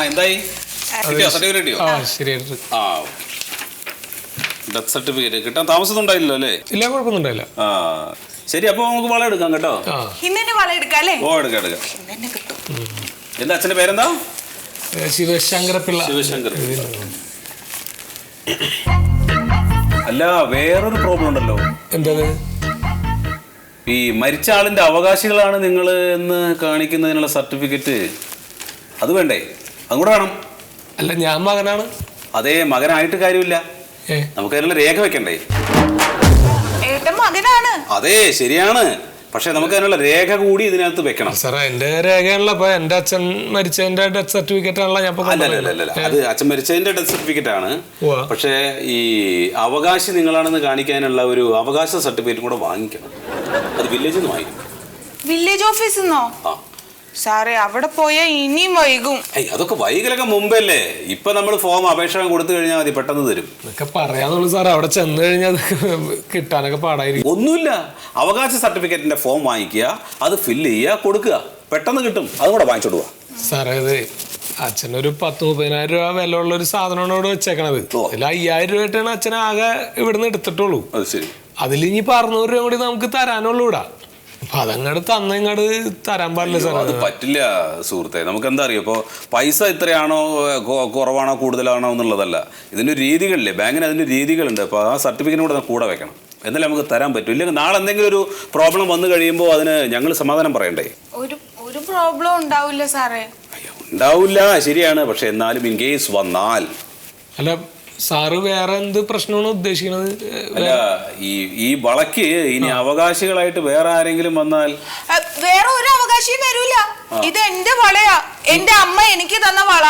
എന്തായി death certificate കിട്ടാൻ താമസമൊന്നുണ്ടായില്ലല്ലോ അല്ലേ? ഇല്ല, കുഴപ്പമൊന്നുണ്ടായില്ല. ശരി, അപ്പൊ നമുക്ക് വളം എടുക്കാം കേട്ടോ. ഓ, എടുക്കാം. എന്താ അച്ഛന്റെ പേരെന്താ? ശിവശങ്കരപ്പിള്ള. അല്ല, വേറൊരു പ്രോബ്ലം ഉണ്ടല്ലോ. എന്താ? ഈ മരിച്ച ആളിന്റെ അവകാശികളാണ് നിങ്ങൾ എന്ന് കാണിക്കുന്നതിനുള്ള സർട്ടിഫിക്കറ്റ് അത് വേണ്ടേ? അതും കൂടെ വേണം. അല്ല, ഞാൻ മകനാണ്. അതേ, മകനായിട്ട് കാര്യമില്ല, നമുക്ക് അതിനുള്ള രേഖ വെക്കണ്ടേ? അതെ, ശരിയാണ്. പക്ഷെ നമുക്ക് അതിനുള്ള രേഖ കൂടി ഇതിനകത്ത് വെക്കണം. സാറേ, എന്റെ രേഖയാണല്ലോ. അപ്പൊ എന്റെ അച്ഛൻ മരിച്ചതിന്റെ ഡെത്ത് സർട്ടിഫിക്കറ്റ് ആണല്ലോ ഞാൻ. അല്ല, അത് അച്ഛൻ മരിച്ചതിന്റെ ഡെത്ത് സർട്ടിഫിക്കറ്റ് ആണ്. പക്ഷെ ഈ അവകാശി നിങ്ങളാണെന്ന് കാണിക്കാനുള്ള ഒരു അവകാശ സർട്ടിഫിക്കറ്റ് കൂടെ വാങ്ങിക്കണം. അത് വില്ലേജിൽ നിന്ന് വാങ്ങിക്കണം. വില്ലേജ് ഓഫീസിൽ നിന്നോ? സാറേ, അവിടെ പോയാ ഇനിയും വൈകും. അതൊക്കെ വൈകലൊക്കെ മുമ്പല്ലേ. ഇപ്പൊ നമ്മൾ ഫോം അപേക്ഷ കൊടുത്തു കഴിഞ്ഞാൽ മതി, പെട്ടെന്ന് തരും. ഇതൊക്കെ പറയാന്നുള്ളൂ സാറേ. അവിടെ ചെന്ന് കഴിഞ്ഞാൽ കിട്ടാനൊക്കെ പാടായിരിക്കും. ഒന്നുമില്ല, അവകാശ സർട്ടിഫിക്കറ്റിന്റെ ഫോം വാങ്ങിക്കുക, അത് ഫില്ല് ചെയ്യുക, കൊടുക്കുക, പെട്ടെന്ന് കിട്ടും. അതും കൂടെ വാങ്ങിച്ചോടുക. സാറേ, ഇത് അച്ഛനൊരു 10-30,000 രൂപ വില ഉള്ള ഒരു സാധനമാണ് ഇവിടെ വെച്ചേക്കണത്. അതിൽ 5,000 രൂപയായിട്ടാണ് അച്ഛൻ ആകെ ഇവിടുന്ന് എടുത്തിട്ടുള്ളൂ. അത് ശരി. അതിൽ ഇനിയിപ്പോ 600 രൂപ കൂടി നമുക്ക് തരാനുള്ളൂ ഇവിടെ. അപ്പൊ അതങ്ങോട്ട് തന്നങ്ങോട്ട് തരാൻ പാടില്ല സാർ. അത് പറ്റില്ല സുഹൃത്തെ. നമുക്ക് എന്താ അറിയാം, ഇപ്പോൾ പൈസ ഇത്രയാണോ കുറവാണോ കൂടുതലാണോ എന്നുള്ളതല്ല. ഇതിൻ്റെ രീതികളില്ലേ, ബാങ്കിന് അതിൻ്റെ രീതികളുണ്ട്. അപ്പോൾ ആ സർട്ടിഫിക്കറ്റ് കൂടെ വെക്കണം, എന്നാലും നമുക്ക് തരാൻ പറ്റും. ഇല്ലെങ്കിൽ നാളെ എന്തെങ്കിലും ഒരു പ്രോബ്ലം വന്നു കഴിയുമ്പോൾ അതിന് ഞങ്ങൾ സമാധാനം പറയണ്ടേ? ഒരു പ്രോബ്ലം ഉണ്ടാവില്ല സാറേ. ഉണ്ടാവില്ല, ശരിയാണ്. പക്ഷെ എന്നാലും ഇൻ കേസ് വന്നാൽ. അല്ല സാറ് വേറെ എന്ത് പ്രശ്നമാണ് ഉദ്ദേശിക്കുന്നത്? അല്ല, ഈ വളക്ക് ഇനി അവകാശികളായിട്ട് വേറെ ആരെങ്കിലും വന്നാൽ? വേറെ ഒരു അവകാശിയും വരൂല. ഇത് എന്റെ വളയാ, എന്റെ അമ്മ എനിക്ക് തന്ന വള.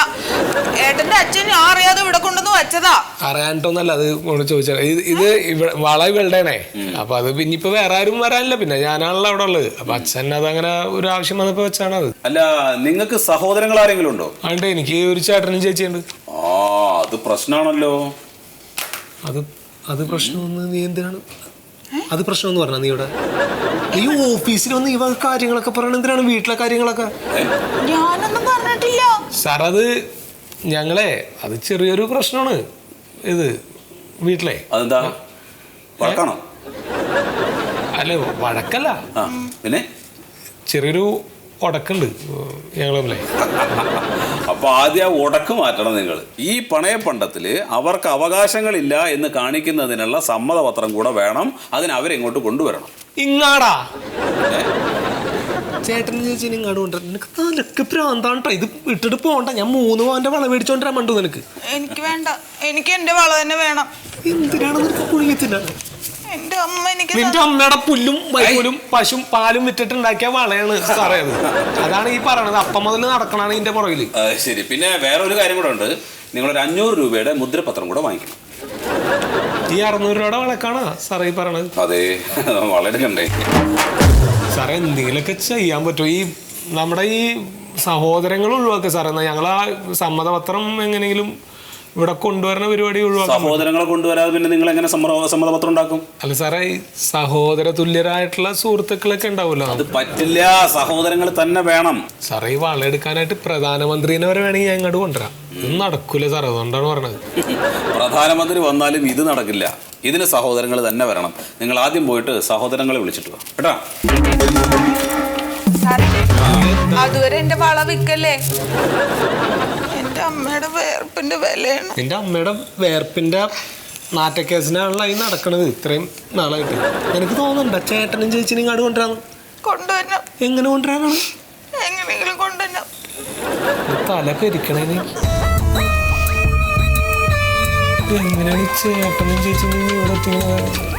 ഏട്ടന്റെ അച്ഛൻ ഞാൻ അറിയാതെ ഇവിടെ കൊണ്ടുവന്ന് വെച്ചതാ. അറിയാനിട്ടൊന്നല്ല അത് ചോദിച്ചത്. ഇത് വള ഇവളുടെയാണേ. അപ്പൊ അത് പിന്നിപ്പോ വേറെ ആരും വരാനില്ല, പിന്നെ ഞാനാണല്ലോ അവിടെ ഉള്ളത്. അപ്പൊ അച്ഛൻ അതങ്ങനെ ഒരു ആവശ്യം വന്നപ്പോ വെച്ചാണ് അത്. അല്ല, നിങ്ങൾക്ക് സഹോദരങ്ങൾ ആരെങ്കിലും ഉണ്ടോ? അതുകൊണ്ട് എനിക്ക് ഒരു ചേട്ടനും ചേച്ചിയുണ്ട്. അത് പ്രശ്നമാണല്ലോ. അത് പ്രശ്നമൊന്ന് നീ എന്തിനാണ് അത് പ്രശ്നം എന്ന് പറഞ്ഞ? നീ ഇവിടെ ഈ ഓഫീസിൽ വന്ന് ഈ കാര്യങ്ങളൊക്കെ പറയണ എന്തിനാണ്? വീട്ടിലെ കാര്യങ്ങളൊക്കെ ഞാനൊന്നും പറഞ്ഞിട്ടില്ല സാർ. അത് ഞങ്ങളെ അത് ചെറിയൊരു പ്രശ്നമാണ് ഇത് വീട്ടിലെ. അതെന്താ, വഴക്കാണോ? അല്ല, വഴക്കല്ല, പിന്നെ ചെറിയൊരു ഉടക്കുണ്ട് ഞങ്ങളെ. അപ്പൊ ആദ്യം ഉടക്ക് മാറ്റണം നിങ്ങൾ. ഈ പണയപ്പണ്ടത്തില് അവർക്ക് അവകാശങ്ങളില്ല എന്ന് കാണിക്കുന്നതിനുള്ള സമ്മതപത്രം കൂടെ വേണം. അതിന് അവരെങ്ങോട്ട് കൊണ്ടുവരണം. ഇങ്ങാടാ ചേട്ടൻ ചേച്ചി ഇങ്ങാട് കൊണ്ടുവരണം. നിനക്ക് തലക്ക് പ്രാന്താണ്ട്ടോ. ഇത് ഇട്ടിട്ട് പോണ്ട. ഞാൻ 3 പവന്റെ വള മേടിച്ചോണ്ടിരാൻ മണ്ടു നിനക്ക്. എനിക്ക് വേണ്ട, എനിക്ക് എന്റെ വള തന്നെ വേണം. എന്തിനാണ് നിനക്ക് കുഴിയത്തില്ല? നിന്റെ അമ്മയുടെ പുല്ലും വൈക്കോലും പശുവും പാലും വിറ്റിട്ടുണ്ടാക്കിയ വളയാണ് സാറേ അത്. അതാണ് ഈ പറയണത്. അപ്പം മുതൽ നടക്കണാണ് ഇതിന്റെ പുറകില്. ശരി, പിന്നെ വേറെ ഒരു കാര്യം കൂടെ ഉണ്ട്. നിങ്ങളൊരു 500 രൂപയുടെ മുദ്രപത്രം കൂടെ വാങ്ങിക്കണം. ഈ 600 രൂപയുടെ വളക്കാണ് സാറേ ഈ പറയണത്? അതെ, വളരെ കണ്ടേ സാറേ. എന്തെങ്കിലുമൊക്കെ ചെയ്യാൻ പറ്റുമോ? ഈ നമ്മുടെ ഈ സഹോദരങ്ങൾ ഒഴിവാക്കുക സാറേ. ഞങ്ങൾ ആ സമ്മതപത്രം എങ്ങനെയെങ്കിലും ഇവിടെ കൊണ്ടുവരുന്ന പരിപാടി ഒഴിവാക്കാം. സഹോദരങ്ങളെ കൊണ്ടുവരാതെ പിന്നെ നിങ്ങൾ എങ്ങനെ സമ്മതപത്രം ഉണ്ടാക്കും? അല്ല സാറേ, ഈ സഹോദര തുല്യരായിട്ടുള്ള സുഹൃത്തുക്കളൊക്കെ ഉണ്ടാവുമല്ലോ. അത് പറ്റില്ല, സഹോദരങ്ങൾ തന്നെ വേണം സാറേ. ഈ വള എടുക്കാനായിട്ട് പ്രധാനമന്ത്രിനെ വരെ വേണമെങ്കിൽ ഞാൻ ഇങ്ങോട്ട് കൊണ്ടുവരാം. ഇതൊന്നും നടക്കൂല സാറേ, അതുകൊണ്ടാണ് പറഞ്ഞത്. പ്രധാനമന്ത്രി വന്നാലും ഇത് നടക്കില്ല. ഇതിന് സഹോദരങ്ങൾ തന്നെ വരണം. നിങ്ങൾ ആദ്യം പോയിട്ട് സഹോദരങ്ങളെ വിളിച്ചിട്ട് വാ കേട്ടാ. അതുവരെ എന്റെ വള വിൽക്കല്ലേ. എന്റെ അമ്മയുടെ വേർപ്പിന്റെ വിലയാണ്. നിന്റെ അമ്മയുടെ വേർപ്പിന്റെ നാറ്റക്കേസിനാണല്ലോ ഈ നടക്കണത് ഇത്രയും നാളായിട്ട്. എനിക്ക് തോന്നുന്നുണ്ടോ ചേട്ടനും ചേച്ചിനും ഇങ്ങോട്ട് കൊണ്ടുവരാന്ന്? കൊണ്ടുവരണം. എങ്ങനെ കൊണ്ടുവരാനാണ്? എങ്ങനെയെങ്കിലും കൊണ്ടുവരണം. തല പെരിക്കണേ. എങ്ങനെയാണ് ചേട്ടനും ചേച്ചിനും ഇവിടെ എത്തിക്കുന്നത്?